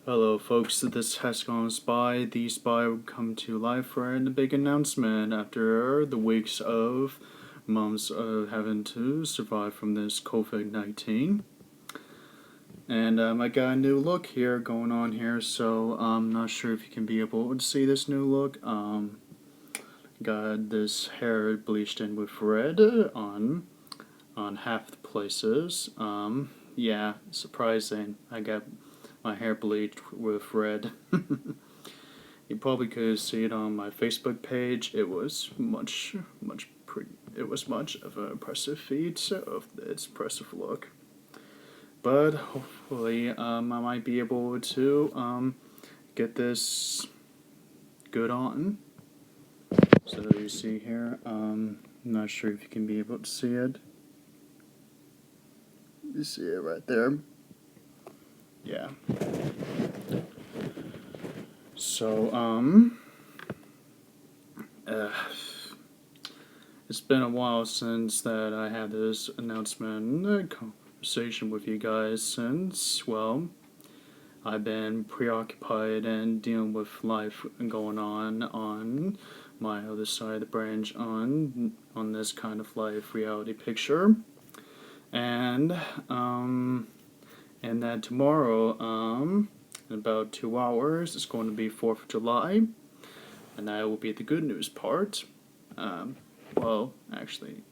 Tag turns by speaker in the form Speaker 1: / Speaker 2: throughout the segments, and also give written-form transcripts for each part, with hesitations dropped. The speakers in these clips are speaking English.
Speaker 1: Hello folks, this is HexagonalSpy. The Spy will come to life for a big announcement after the weeks of months of having to survive from this COVID-19. And I got a new look here going on here, so I'm not sure if you can be able to see this new look. Got this hair bleached in with red on half the places. Yeah, surprising. I got my hair bleached with red. You probably could see it on my Facebook page. It was much of an impressive feat of its impressive look. But hopefully, I might be able to get this good on. So you see here, I'm not sure if you can be able to see it. You see it right there. Yeah. So, it's been a while since that I had this announcement conversation with you guys since, well, I've been preoccupied and dealing with life going on my other side of the branch on this kind of life reality picture. And that tomorrow, in about 2 hours, it's going to be 4th of July, and that will be the good news part. Well, actually,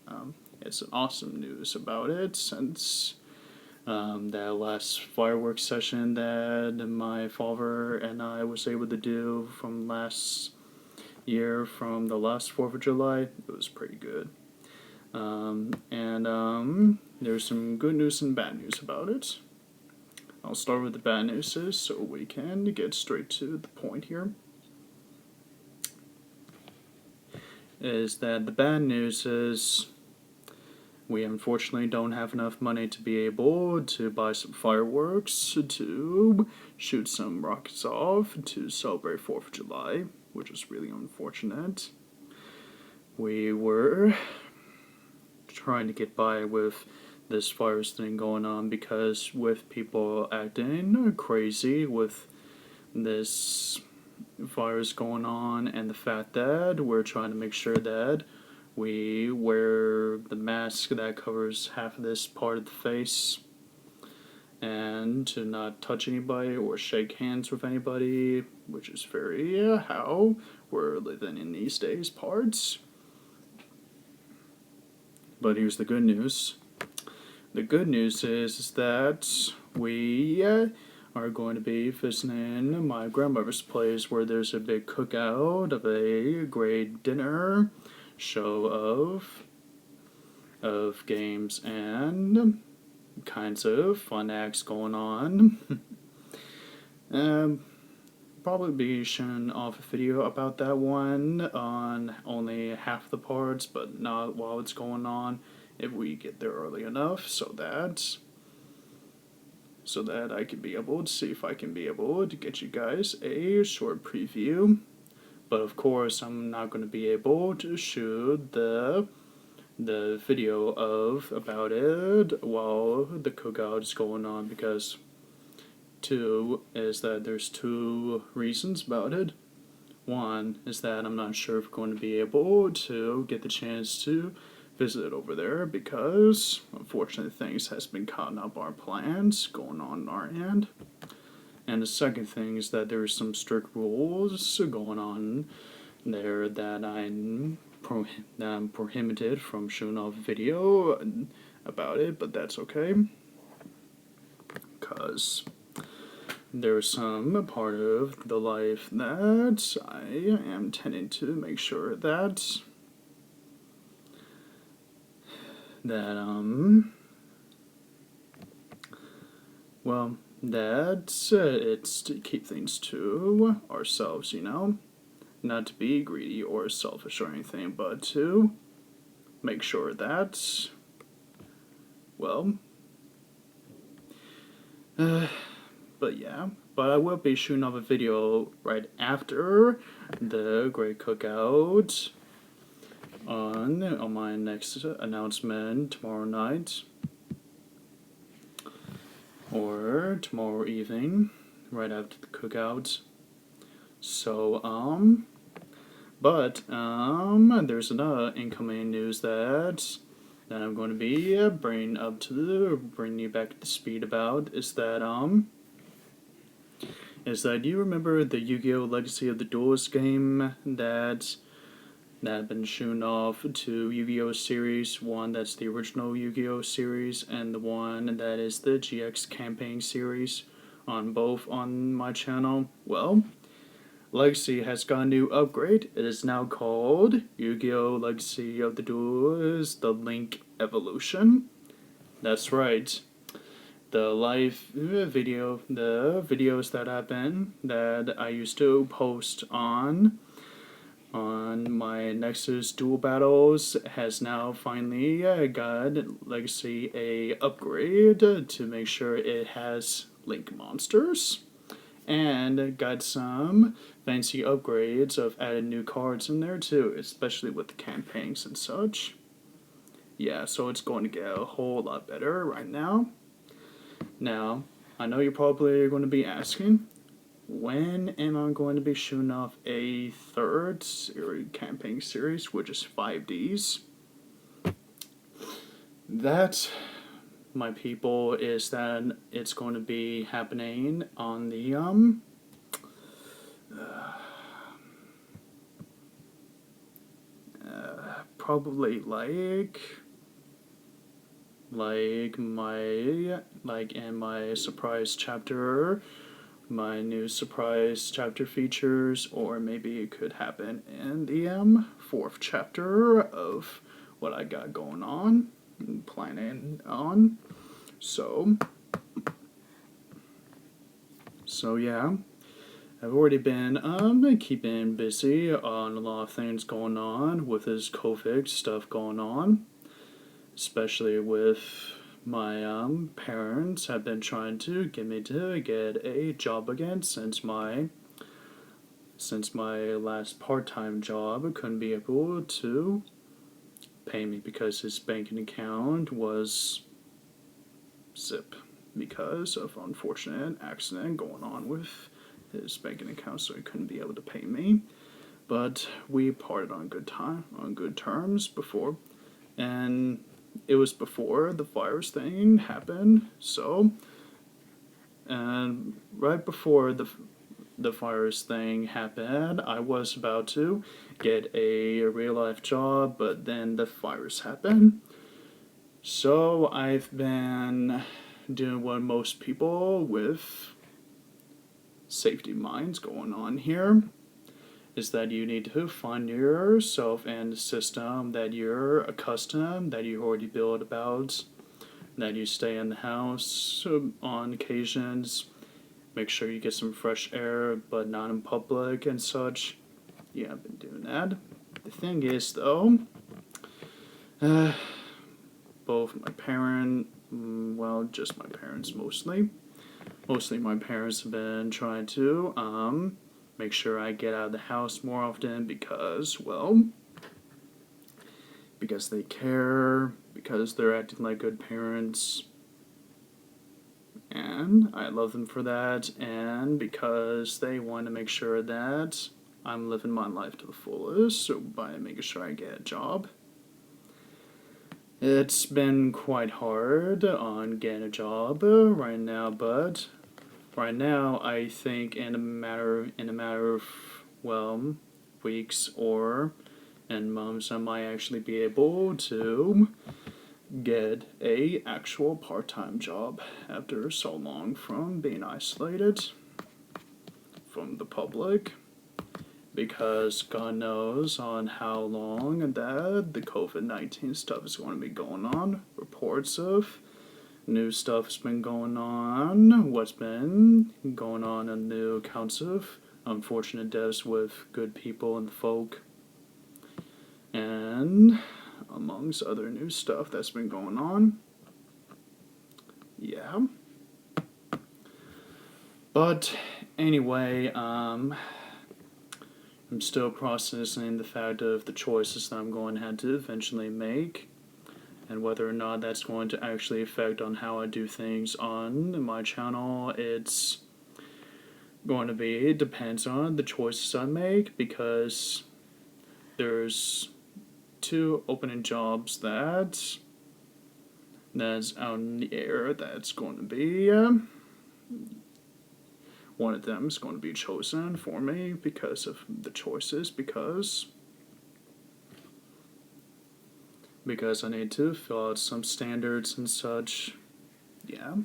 Speaker 1: it's an awesome news about it, since that last fireworks session that my father and I was able to do from last year, from the last 4th of July, it was pretty good. There's some good news and bad news about it. I'll start with the bad news so we can get straight to the point here. Is that the bad news is we unfortunately don't have enough money to be able to buy some fireworks, to shoot some rockets off, to celebrate 4th of July, which is really unfortunate. We were trying to get by with this virus thing going on, because with people acting crazy with this virus going on, and the fact that we're trying to make sure that we wear the mask that covers half of this part of the face, and to not touch anybody or shake hands with anybody, which is very how we're living in these days parts. But here's the good news. The good news is that we are going to be visiting my grandmother's place, where there's a big cookout of a great dinner show of games and kinds of fun acts going on. Probably be showing off a video about that one on only half the parts, but not while it's going on, if we get there early enough, so that I can be able to see if I can be able to get you guys a short preview. But of course, I'm not going to be able to shoot the video about it while the cookout is going on, because there's two reasons about it. One is that I'm not sure if we're going to be able to get the chance to visit over there, because unfortunately things has been caught up our plans going on our end. And the second thing is that there's some strict rules going on there that I'm prohibited from shooting off video about it, but that's okay, because there's some part of the life that I am tending to make sure that it's to keep things to ourselves, not to be greedy or selfish or anything, but to make sure that, but I will be shooting off a video right after the great cookout on my next announcement tomorrow night, or tomorrow evening, right after the cookout. So, but there's another incoming news that I'm going to be bringing you back to speed about is that you remember the Yu-Gi-Oh! Legacy of the Duelist game that had been shown off to Yu-Gi-Oh! Series 1, that's the original Yu-Gi-Oh! Series, and the one that is the GX campaign series both on my channel. Well, Legacy has got a new upgrade. It is now called Yu-Gi-Oh! Legacy of the Duelist, the Link Evolution. That's right. The videos that I used to post on my Nexus Duel Battles has now finally got Legacy a upgrade to make sure it has Link monsters, and got some fancy upgrades of added new cards in there too, especially with the campaigns and such. Yeah, so it's going to get a whole lot better right now. Now, I know you're probably going to be asking, when am I going to be shooting off a third campaign series, which is 5Ds? That, my people, is that it's going to be happening on the probably in my surprise chapter, my new surprise chapter features, or maybe it could happen in the fourth chapter of what I got going on and planning on. So yeah, I've already been keeping busy on a lot of things going on with this COVID stuff going on, especially with my parents have been trying to get me to get a job again since my last part-time job couldn't be able to pay me because his banking account was zip because of unfortunate accident going on with his banking account, so he couldn't be able to pay me. But we parted on good terms before, and it was before the virus thing happened. So, and right before the virus thing happened, I was about to get a real life job, but then the virus happened. So I've been doing what most people with safety minds going on here is that you need to find yourself in a system that you're accustomed, that you already build about, that you stay in the house on occasions, make sure you get some fresh air, but not in public and such. Yeah, I've been doing that. The thing is, though, both my just my parents mostly my parents have been trying to make sure I get out of the house more often because they care, because they're acting like good parents, and I love them for that, and because they want to make sure that I'm living my life to the fullest, so by making sure I get a job. It's been quite hard on getting a job right now, but right now I think in a matter of weeks or and months I might actually be able to get a actual part-time job after so long from being isolated from the public, because God knows on how long that the COVID-19 stuff is going to be going on. Reports of new stuff's been going on, what's been going on, and new accounts of unfortunate deaths with good people and folk, and amongst other new stuff that's been going on. Yeah. But anyway, I'm still processing the fact of the choices that I'm going to have to eventually make, and whether or not that's going to actually affect on how I do things on my channel. It's going to be, it depends on the choices I make, because there's 2 opening jobs that's out in the air that's going to be, one of them is going to be chosen for me because of the choices, because I need to fill out some standards and such. Yeah.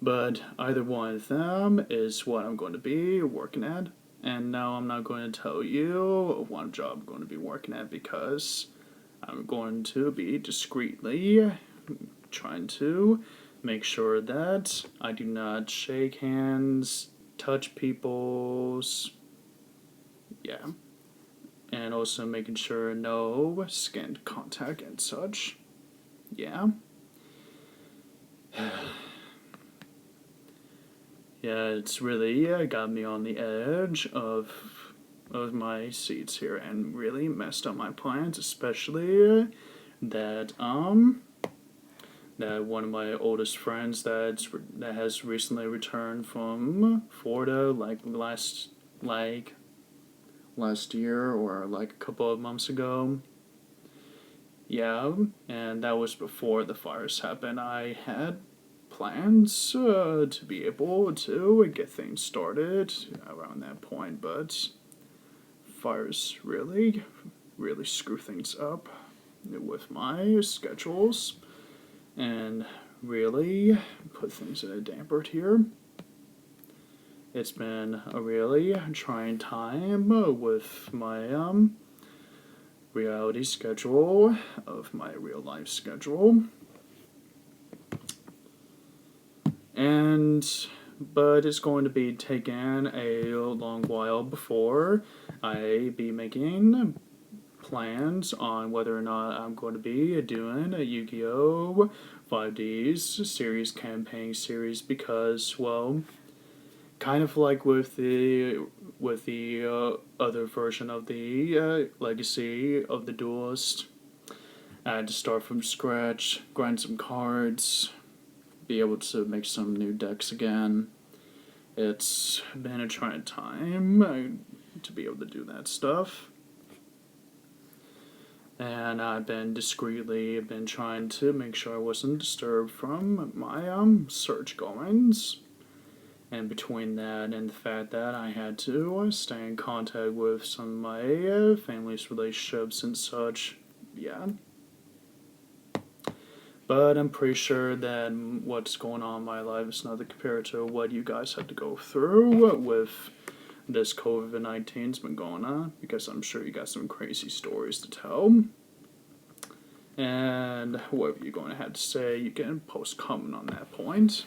Speaker 1: But either one of them is what I'm going to be working at. And now I'm not going to tell you what job I'm going to be working at, because I'm going to be discreetly trying to make sure that I do not shake hands, touch people's, yeah, and also making sure no skin contact and such, yeah. Yeah, it's really got me on the edge of my seats here, and really messed up my plans, especially that one of my oldest friends that has recently returned from Florida, last year, or like a couple of months ago. Yeah, and that was before the fires happened. I had plans to be able to get things started around that point, but fires really screw things up with my schedules, and really put things in a damper here. It's been a really trying time with my reality schedule of my real life schedule. But it's going to be taking a long while before I be making plans on whether or not I'm going to be doing a Yu-Gi-Oh! 5D's series campaign series, because, well, kind of like with the other version of the Legacy of the Duelist, I had to start from scratch, grind some cards, be able to make some new decks again. It's been a trying time to be able to do that stuff. And I've been discreetly trying to make sure I wasn't disturbed from my search goings. And between that and the fact that I had to stay in contact with some of my family's relationships and such, yeah. But I'm pretty sure that what's going on in my life is nothing compared to what you guys have to go through with this COVID-19's been going on, because I'm sure you got some crazy stories to tell. And whatever you're going to have to say, you can post comment on that point.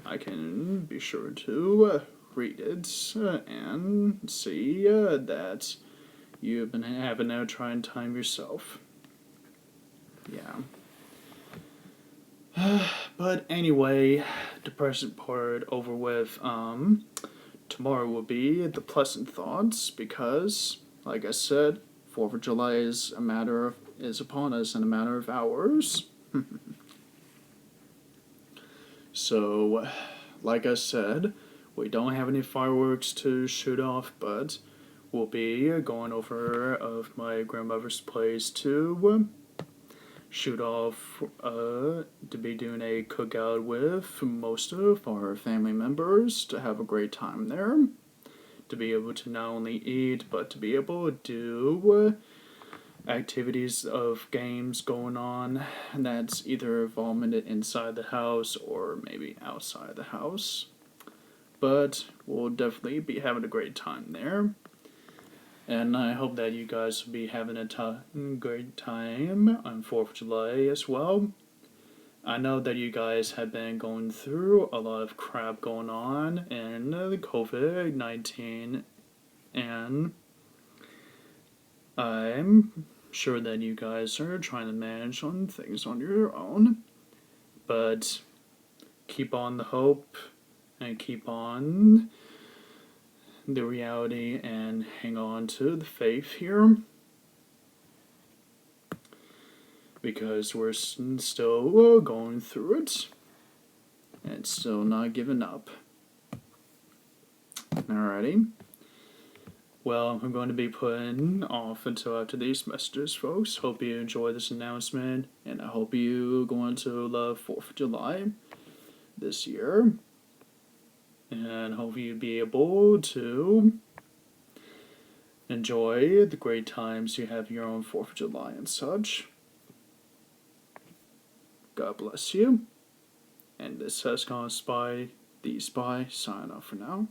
Speaker 1: I can be sure to read it and see that you've been having a trying time yourself. Yeah. But anyway, depressing part over with. Tomorrow will be the pleasant thoughts, because, like I said, 4th of July is upon us in a matter of hours. So, like I said, we don't have any fireworks to shoot off, but we'll be going over of my grandmother's place to shoot off, to be doing a cookout with most of our family members, to have a great time there, to be able to not only eat, but to be able to do activities of games going on, and that's either involvement inside the house or maybe outside the house. But we'll definitely be having a great time there. And I hope that you guys will be having a great time on 4th of July as well. I know that you guys have been going through a lot of crap going on in the COVID-19, and I'm sure that you guys are trying to manage on things on your own. But keep on the hope and keep on the reality and hang on to the faith here, because we're still going through it and still not giving up. Alrighty. Well, I'm going to be putting off until after these messages, folks. Hope you enjoy this announcement, and I hope you going to love 4th of July this year. And hope you be able to enjoy the great times you have your own 4th of July and such. God bless you. And this HexagonalSpy, the Spy, sign off for now.